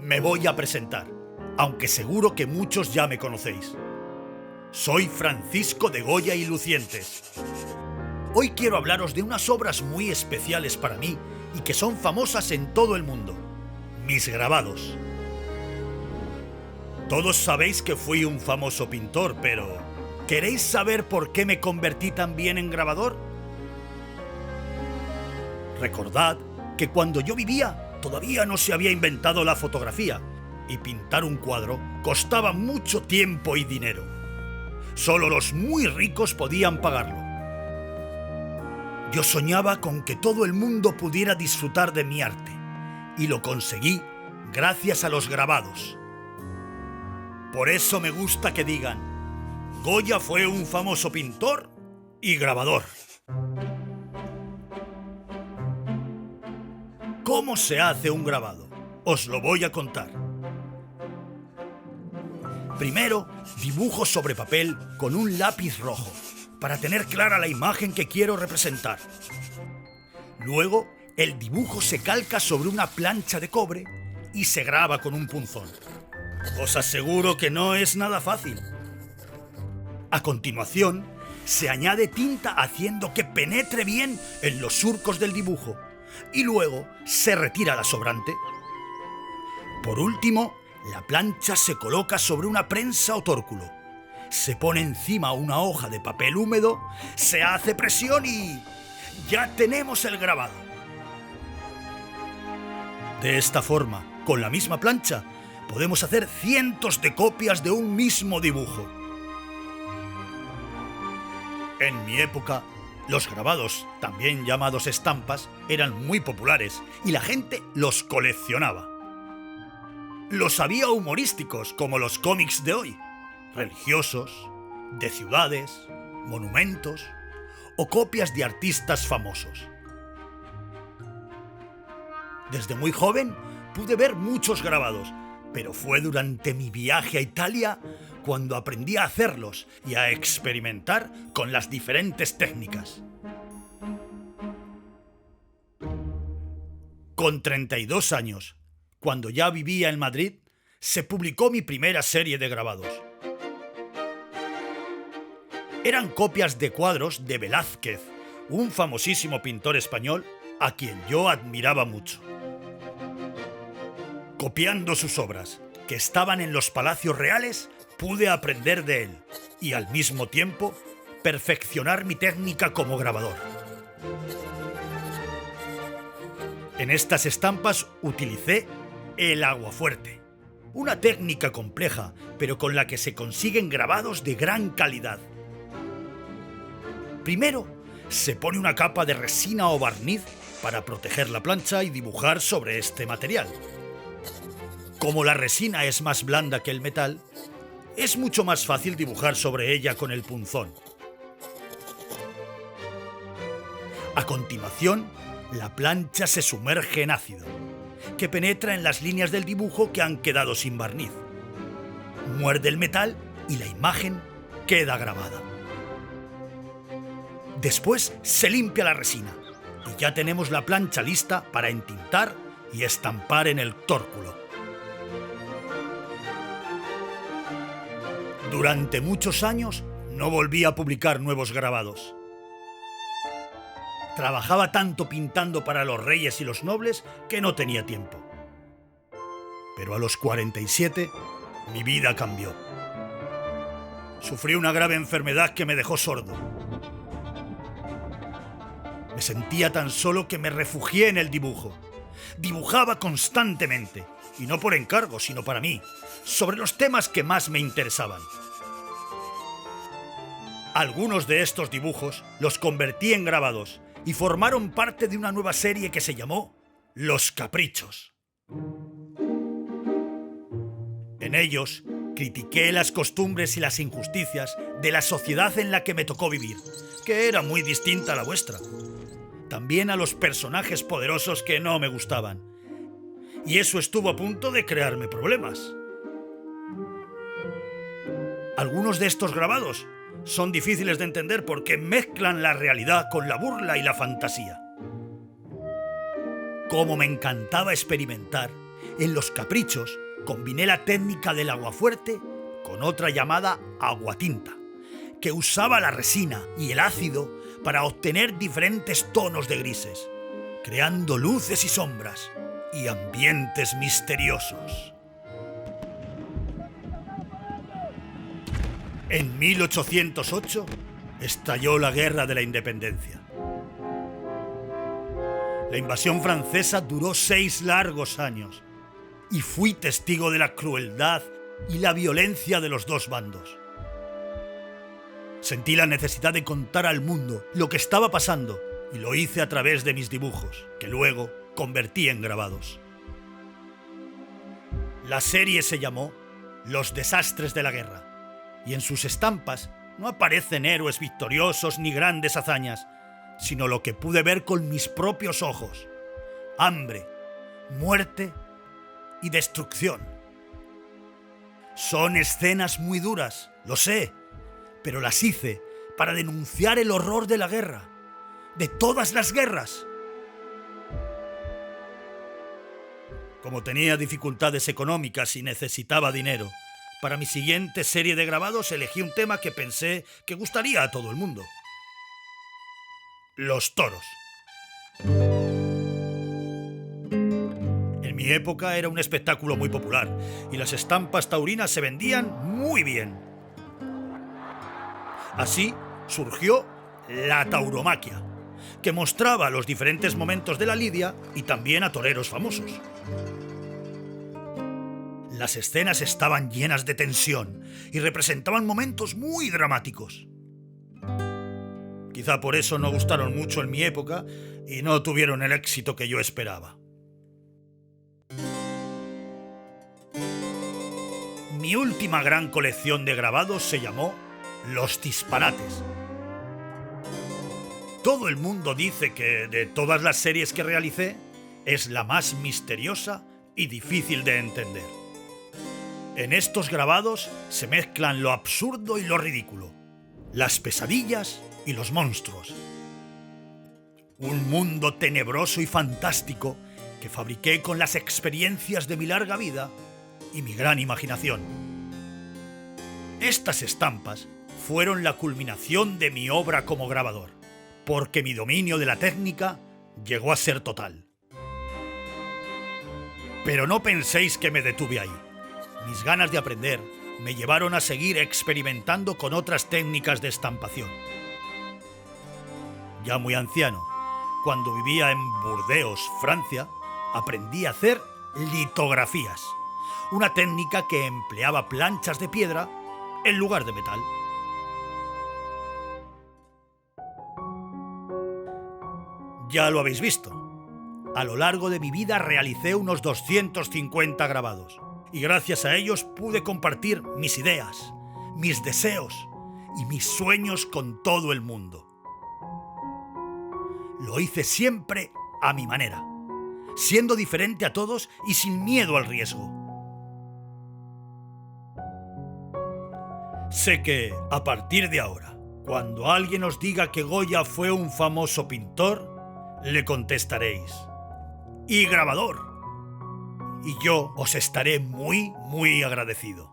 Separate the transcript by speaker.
Speaker 1: Me voy a presentar, aunque seguro que muchos ya me conocéis. Soy Francisco de Goya y Lucientes. Hoy quiero hablaros de unas obras muy especiales para mí y que son famosas en todo el mundo. Mis grabados. Todos sabéis que fui un famoso pintor, pero ¿queréis saber por qué me convertí también en grabador? Recordad que cuando yo vivía todavía no se había inventado la fotografía y pintar un cuadro costaba mucho tiempo y dinero. Solo los muy ricos podían pagarlo. Yo soñaba con que todo el mundo pudiera disfrutar de mi arte y lo conseguí gracias a los grabados. Por eso me gusta que digan: Goya fue un famoso pintor y grabador. ¿Cómo se hace un grabado? Os lo voy a contar. Primero, dibujo sobre papel con un lápiz rojo, para tener clara la imagen que quiero representar. Luego, el dibujo se calca sobre una plancha de cobre y se graba con un punzón. Os aseguro que no es nada fácil. A continuación, se añade tinta haciendo que penetre bien en los surcos del dibujo y luego se retira la sobrante. Por último, la plancha se coloca sobre una prensa o tórculo. Se pone encima una hoja de papel húmedo, se hace presión y ya tenemos el grabado. De esta forma, con la misma plancha, podemos hacer cientos de copias de un mismo dibujo. En mi época, los grabados, también llamados estampas, eran muy populares y la gente los coleccionaba. Los había humorísticos, como los cómics de hoy, religiosos, de ciudades, monumentos o copias de artistas famosos. Desde muy joven pude ver muchos grabados, pero fue durante mi viaje a Italia cuando aprendí a hacerlos y a experimentar con las diferentes técnicas. Con 32 años, cuando ya vivía en Madrid, se publicó mi primera serie de grabados. Eran copias de cuadros de Velázquez, un famosísimo pintor español a quien yo admiraba mucho. Copiando sus obras, que estaban en los palacios reales, pude aprender de él y al mismo tiempo perfeccionar mi técnica como grabador. En estas estampas utilicé el aguafuerte, una técnica compleja, pero con la que se consiguen grabados de gran calidad. Primero, se pone una capa de resina o barniz para proteger la plancha y dibujar sobre este material. Como la resina es más blanda que el metal, es mucho más fácil dibujar sobre ella con el punzón. A continuación, la plancha se sumerge en ácido, que penetra en las líneas del dibujo que han quedado sin barniz. Muerde el metal y la imagen queda grabada. Después se limpia la resina y ya tenemos la plancha lista para entintar y estampar en el tórculo. Durante muchos años no volví a publicar nuevos grabados. Trabajaba tanto pintando para los reyes y los nobles que no tenía tiempo. Pero a los 47, mi vida cambió. Sufrí una grave enfermedad que me dejó sordo. Me sentía tan solo que me refugié en el dibujo. Dibujaba constantemente, y no por encargo, sino para mí, sobre los temas que más me interesaban. Algunos de estos dibujos los convertí en grabados y formaron parte de una nueva serie que se llamó Los Caprichos. En ellos critiqué las costumbres y las injusticias de la sociedad en la que me tocó vivir, que era muy distinta a la vuestra. También a los personajes poderosos que no me gustaban. Y eso estuvo a punto de crearme problemas. Algunos de estos grabados son difíciles de entender porque mezclan la realidad con la burla y la fantasía. Como me encantaba experimentar En los caprichos combiné la técnica del aguafuerte con otra llamada aguatinta, que usaba la resina y el ácido para obtener diferentes tonos de grises, creando luces y sombras y ambientes misteriosos. En 1808 estalló la Guerra de la Independencia. La invasión francesa duró 6 largos años y fui testigo de la crueldad y la violencia de los dos bandos. Sentí la necesidad de contar al mundo lo que estaba pasando y lo hice a través de mis dibujos, que luego convertí en grabados. La serie se llamó Los desastres de la guerra y en sus estampas no aparecen héroes victoriosos ni grandes hazañas, sino lo que pude ver con mis propios ojos: hambre, muerte y destrucción. Son escenas muy duras, lo sé, pero las hice para denunciar el horror de la guerra, de todas las guerras. Como tenía dificultades económicas y necesitaba dinero, para mi siguiente serie de grabados elegí un tema que pensé que gustaría a todo el mundo: los toros. En mi época era un espectáculo muy popular y las estampas taurinas se vendían muy bien. Así surgió la tauromaquia, que mostraba los diferentes momentos de la lidia y también a toreros famosos. Las escenas estaban llenas de tensión y representaban momentos muy dramáticos. Quizá por eso no gustaron mucho en mi época y no tuvieron el éxito que yo esperaba. Mi última gran colección de grabados se llamó Los disparates. Todo el mundo dice que de todas las series que realicé es la más misteriosa y difícil de entender. En estos grabados se mezclan lo absurdo y lo ridículo, las pesadillas y los monstruos. Un mundo tenebroso y fantástico que fabriqué con las experiencias de mi larga vida y mi gran imaginación. Estas estampas fueron la culminación de mi obra como grabador, porque mi dominio de la técnica llegó a ser total. Pero no penséis que me detuve ahí. Mis ganas de aprender me llevaron a seguir experimentando con otras técnicas de estampación. Ya muy anciano, cuando vivía en Burdeos, Francia, aprendí a hacer litografías, una técnica que empleaba planchas de piedra en lugar de metal. Ya lo habéis visto. A lo largo de mi vida realicé unos 250 grabados y gracias a ellos pude compartir mis ideas, mis deseos y mis sueños con todo el mundo. Lo hice siempre a mi manera, siendo diferente a todos y sin miedo al riesgo. Sé que, a partir de ahora, cuando alguien os diga que Goya fue un famoso pintor, le contestaréis: y grabador. Y yo os estaré muy, muy agradecido.